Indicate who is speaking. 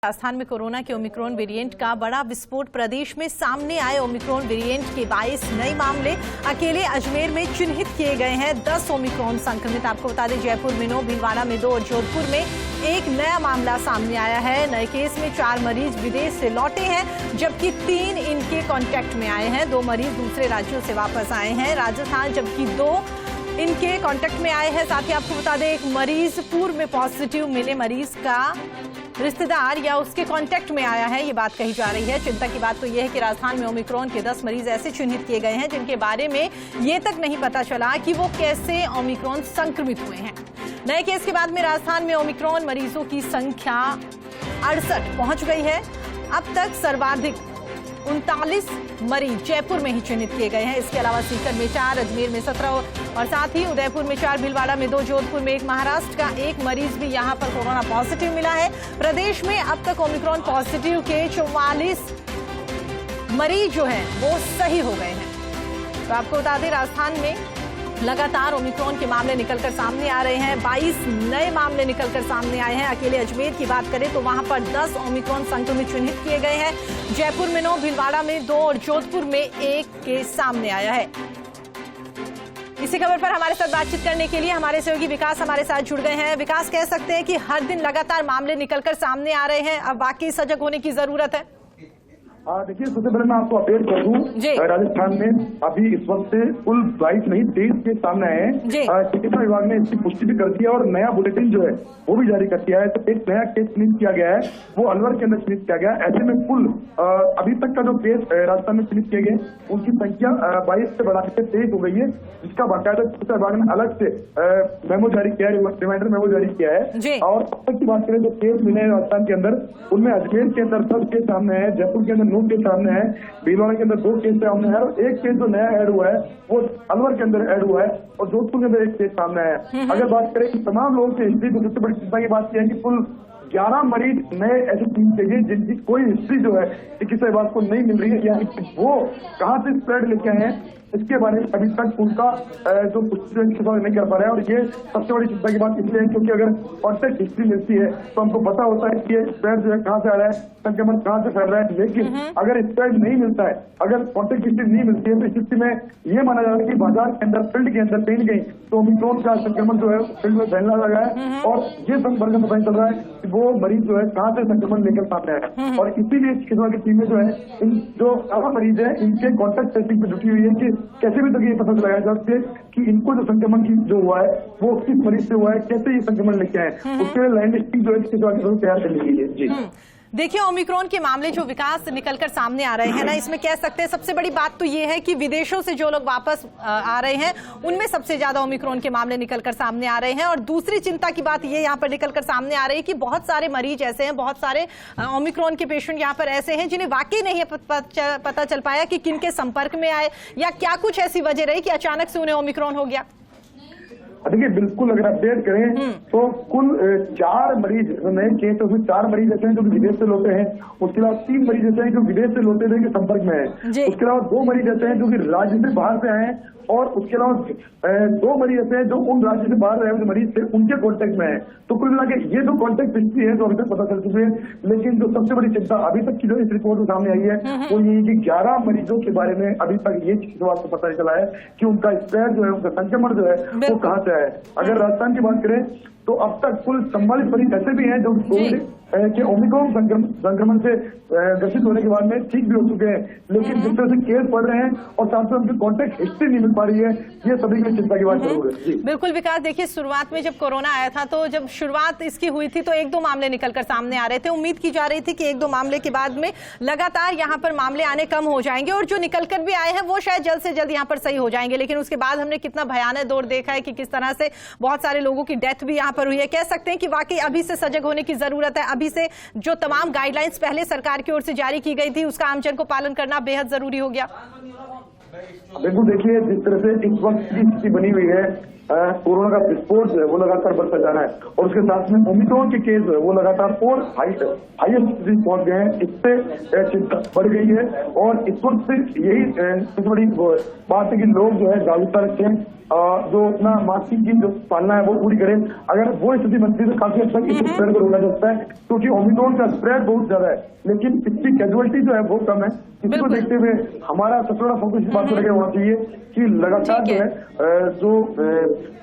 Speaker 1: राजस्थान में कोरोना के Omicron variant का बड़ा विस्फोट प्रदेश में सामने आए। ओमिक्रॉन वेरिएंट के 22 नए मामले अकेले अजमेर में चिन्हित किए गए हैं। 10 ओमिक्रॉन संक्रमित। आपको बता दें, जयपुर में 9, भीलवाड़ा में 2 और जोधपुर में एक नया मामला सामने आया है। नए केस में 4 मरीज विदेश से लौटे हैं, जबकि 3 इनके कॉन्टेक्ट में आए हैं। 2 मरीज दूसरे राज्यों से वापस आए हैं राजस्थान, जबकि 2 इनके कांटेक्ट में आए हैं। साथ ही आपको बता दें, एक मरीज पूर्व में पॉजिटिव मिले मरीज का रिश्तेदार या उसके कांटेक्ट में आया है, ये बात कही जा रही है। चिंता की बात तो यह है कि राजस्थान में ओमिक्रॉन के 10 मरीज ऐसे चिन्हित किए गए हैं जिनके बारे में ये तक नहीं पता चला कि वो कैसे ओमिक्रॉन संक्रमित हुए हैं। नए केस के बाद में राजस्थान में ओमिक्रॉन मरीजों की संख्या 68 पहुंच गई है। अब तक सर्वाधिक 39 मरीज जयपुर में ही चिन्हित किए गए हैं। इसके अलावा सीकर में 4, अजमेर में 17 और साथ ही उदयपुर में 4, भीलवाड़ा में 2, जोधपुर में 1, महाराष्ट्र का 1 मरीज भी यहां पर कोरोना पॉजिटिव मिला है। प्रदेश में अब तक ओमिक्रॉन पॉजिटिव के 44 मरीज जो हैं वो सही हो गए हैं। तो आपको बता दें, राजस्थान में लगातार ओमिक्रॉन के मामले निकलकर सामने आ रहे हैं। 22 नए मामले निकलकर सामने आए हैं। अकेले अजमेर की बात करें तो वहां पर 10 ओमिक्रॉन संक्रमित चिन्हित किए गए हैं। जयपुर में 9, भीलवाड़ा में 2 और जोधपुर में 1 केस सामने आया है। इसी खबर पर हमारे साथ बातचीत करने के लिए हमारे सहयोगी विकास हमारे साथ जुड़ गए हैं। विकास, कह सकते हैं कि हर दिन लगातार मामले निकलकर सामने आ रहे हैं, अब वाकई सजग होने की जरूरत है।
Speaker 2: देखिए, सबसे पहले मैं आपको अपडेट कर दूं, राजस्थान में अभी इस वक्त से कुल 22 नहीं 23 केस सामने आए हैं। चिकित्सा विभाग ने इसकी पुष्टि भी कर दी है और नया बुलेटिन जो है वो भी जारी कर दिया है। तो एक नया केस चिन्हित किया गया है, वो अलवर के अंदर चिन्हित किया गया है। ऐसे में कुल अभी तक का जो केस राजस्थान में चिन्हित किए गए उनकी संख्या 22 से बढ़ाकर 23 हो गई है, जिसका बाकायदा चिकित्सा विभाग ने अलग से मेमो जारी किया है, रिमाइंडर मेमो जारी किया है। और अब तक की बात करें तो केस मिले हैं राजस्थान के अंदर, उनमें अजमेर के अंदर 10 केस सामने है, जयपुर के अंदर 9 केस सामने है, भीलवाड़ा के अंदर 2 केस सामने है और 1 केस जो नया ऐड हुआ है वो अलवर के अंदर ऐड हुआ है और जोधपुर के अंदर 1 केस सामने है। अगर बात करें कि तमाम लोगों की हिस्ट्री, तो सबसे बड़ी चिंता की बात यह है कि कुल 11 मरीज नए ऐसे टीम के लिए जिनकी कोई हिस्ट्री जो है चिकित्सा विभाग को नहीं मिल रही है, यानी वो कहां से स्प्रेड लेके आए हैं इसके बारे में अभी तक उनका जो पुष्टि नहीं कर पा रहे हैं। और ये सबसे बड़ी चिंता की बात इसलिए है क्योंकि अगर कॉन्टेक्ट हिस्ट्री मिलती है तो हमको पता होता है कि ये स्प्रेड जो है कहां से आ रहा है, संक्रमण कहां से फैल रहा है। लेकिन अगर स्प्रेड नहीं मिलता है, अगर कॉन्टेक्ट हिस्ट्री नहीं मिलती है, तो इस स्थिति में ये माना जा रहा है कि बाजार के अंदर, फील्ड के अंदर कहीं कहीं तो ओमिक्रॉन का संक्रमण जो है फील्ड में फैलने लगा है और ये संपर्क में पता चल रहा है कि वो मरीज जो है कहां से संक्रमण लेकर सामने आया। और इसीलिए चिकित्सा की टीमें जो है इन जो 11 मरीज है इनके कॉन्टेक्ट ट्रेसिंग पे जुटी हुई है कि कैसे भी तक ये पता लगाया जा सके कि इनको जो संक्रमण की जो हुआ है वो किस मरीज से हुआ है, कैसे ये संक्रमण लेके आए, उसके लिए लाइन लिस्टिंग जो है तैयार कर ली गई है। जी
Speaker 1: देखिए, ओमिक्रॉन के मामले जो विकास निकलकर सामने आ रहे हैं ना, इसमें कह सकते हैं सबसे बड़ी बात तो ये है कि विदेशों से जो लोग वापस आ रहे हैं उनमें सबसे ज्यादा ओमिक्रॉन के मामले निकलकर सामने आ रहे हैं। और दूसरी चिंता की बात ये यहाँ पर निकलकर सामने आ रही है कि बहुत सारे मरीज ऐसे हैं, बहुत सारे ओमिक्रॉन के पेशेंट यहाँ पर ऐसे हैं जिन्हें वाकई नहीं पता चल पाया कि किन के संपर्क में आए या क्या कुछ ऐसी वजह रही कि अचानक से उन्हें ओमिक्रॉन हो गया।
Speaker 2: देखिए, बिल्कुल अगर अपडेट करें तो कुल 4 मरीज नए केस, उसमें 4 मरीज ऐसे हैं जो विदेश से लौटे हैं। उसके अलावा 3 मरीज ऐसे हैं जो विदेश से लौटे थे के संपर्क में है। उसके अलावा 2 मरीज ऐसे हैं जो कि राज्य से बाहर से आए हैं और उसके अलावा 2 मरीज ऐसे हैं जो उन राज्य से बाहर रहे हुए मरीज थे उनके कॉन्टेक्ट में है। तो कुल मिला के ये जो कॉन्टेक्ट हिस्ट्री है जो अभी तक पता चल चुकी है, लेकिन जो सबसे बड़ी चिंता अभी तक की जो इस रिपोर्ट में सामने आई है वो ये कि 11 मरीजों के बारे में अभी तक ये आपको पता नहीं चला है कि उनका स्प्रेड जो है, उनका संक्रमण जो है वो कहां से आया है। अगर राजस्थान की बात करें तो अब तक कुल 44 मरीज ऐसे भी हैं जो कि ओमिक्रॉन संक्रमण से ग्रसित होने के बाद में ठीक भी हो चुके हैं, लेकिन जिस तरह से केस बढ़ रहे हैं और साथ साथ उनकी कॉन्टेक्ट हिस्ट्री नहीं मिल पा रही है, ये सभी की चिंता की बात जरूर है।
Speaker 1: बिल्कुल विकास, देखिए शुरुआत में जब कोरोना आया था तो जब शुरुआत इसकी हुई थी तो 1-2 मामले निकलकर सामने आ रहे थे। उम्मीद की जा रही थी कि 1-2 मामले के बाद में लगातार यहाँ पर मामले आने कम हो जाएंगे और जो निकलकर भी आए हैं वो शायद जल्द से जल्द यहाँ पर सही हो जाएंगे। लेकिन उसके बाद हमने कितना भयानक दौर देखा है कि किस तरह से बहुत सारे लोगों की डेथ भी यहाँ पर हुई है। कह सकते हैं कि वाकई अभी से सजग होने की जरूरत है। अभी से जो तमाम गाइडलाइंस पहले सरकार की ओर से जारी की गई थी उसका आमजन को पालन करना बेहद जरूरी हो गया।
Speaker 2: बिल्कुल, देखिए जिस तरह से इस वक्त की स्थिति बनी हुई है कोरोना का विस्फोट जो है वो लगातार बढ़ता जा रहा है और उसके साथ में ओमिक्रॉन के केस वो लगातार और हाईएस्ट पहुंच गए हैं। इससे चिंता बढ़ गई है और इस वक्त यही सबसे बड़ी बात है कि लोग जो है जागरूकता रखें, जो अपना मास्किंग की जो पालना है वो पूरी करें। अगर वो स्थिति बनती है तो काफी हद तक इसे स्प्रेड को रोका जा सकता है, क्योंकि ओमिक्रॉन का स्प्रेड बहुत ज्यादा है लेकिन इसकी कैजुअलिटी जो है वो कम है। इसको देखते हुए हमारा सबसे बड़ा फोकस इस बात को लेकर होना चाहिए कि लगातार जो है जो